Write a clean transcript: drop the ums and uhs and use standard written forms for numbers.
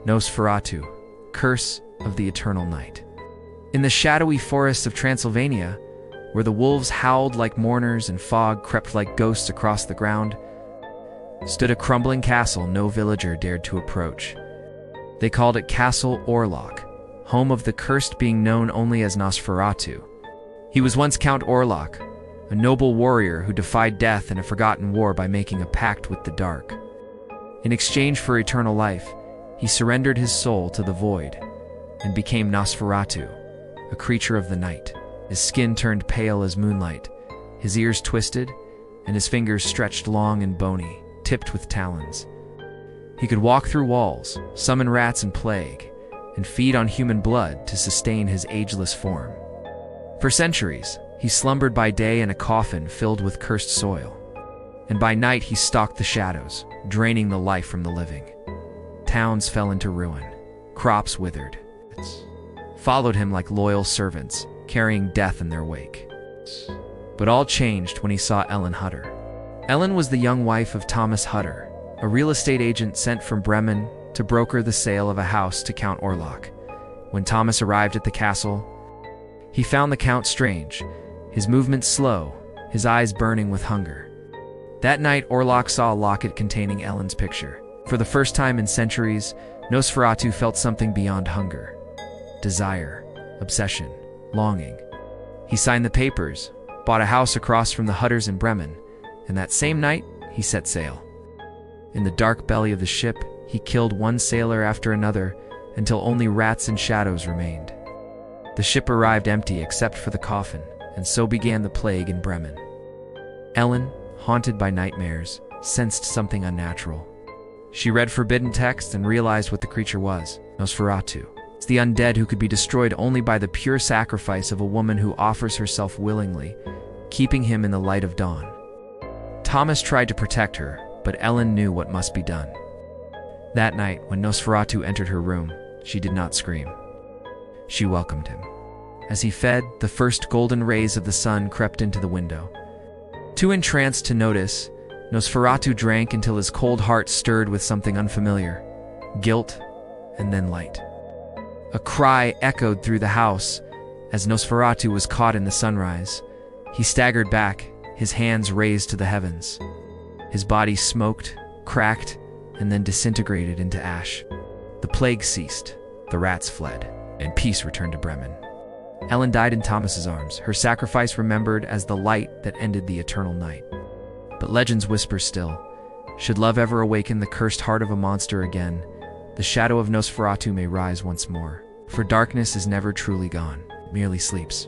Nosferatu, Curse of the Eternal Night. In the shadowy forests of Transylvania, where the wolves howled like mourners and fog crept like ghosts across the ground, stood a crumbling castle no villager dared to approach. They called it Castle Orlok, home of the cursed being known only as Nosferatu. He was once Count Orlok, a noble warrior who defied death in a forgotten war by making a pact with the dark. In exchange for eternal life, he surrendered his soul to the void and became Nosferatu, a creature of the night. His skin turned pale as moonlight, his ears twisted, and his fingers stretched long and bony, tipped with talons. He could walk through walls, summon rats and plague, and feed on human blood to sustain his ageless form. For centuries, he slumbered by day in a coffin filled with cursed soil, and by night he stalked the shadows, draining the life from the living. Towns fell into ruin, crops withered, followed him like loyal servants, carrying death in their wake. But all changed when he saw Ellen Hutter. Ellen was the young wife of Thomas Hutter, a real estate agent sent from Bremen to broker the sale of a house to Count Orlok. When Thomas arrived at the castle, he found the Count strange, his movements slow, his eyes burning with hunger. That night, Orlok saw a locket containing Ellen's picture. For the first time in centuries, Nosferatu felt something beyond hunger. Desire, obsession, longing. He signed the papers, bought a house across from the Hutters in Bremen, and that same night, he set sail. In the dark belly of the ship, he killed one sailor after another until only rats and shadows remained. The ship arrived empty except for the coffin, and so began the plague in Bremen. Ellen, haunted by nightmares, sensed something unnatural. She read forbidden text and realized what the creature was: Nosferatu. It's the undead who could be destroyed only by the pure sacrifice of a woman who offers herself willingly, keeping him in the light of dawn. Thomas tried to protect her, but Ellen knew what must be done. That night, when Nosferatu entered her room, she did not scream. She welcomed him. As he fed, the first golden rays of the sun crept into the window. Too entranced to notice, Nosferatu drank until his cold heart stirred with something unfamiliar: guilt, and then light. A cry echoed through the house as Nosferatu was caught in the sunrise. He staggered back, his hands raised to the heavens. His body smoked, cracked, and then disintegrated into ash. The plague ceased, the rats fled, and peace returned to Bremen. Ellen died in Thomas's arms, her sacrifice remembered as the light that ended the eternal night. But legends whisper still. Should love ever awaken the cursed heart of a monster again, the shadow of Nosferatu may rise once more. For darkness is never truly gone, it merely sleeps.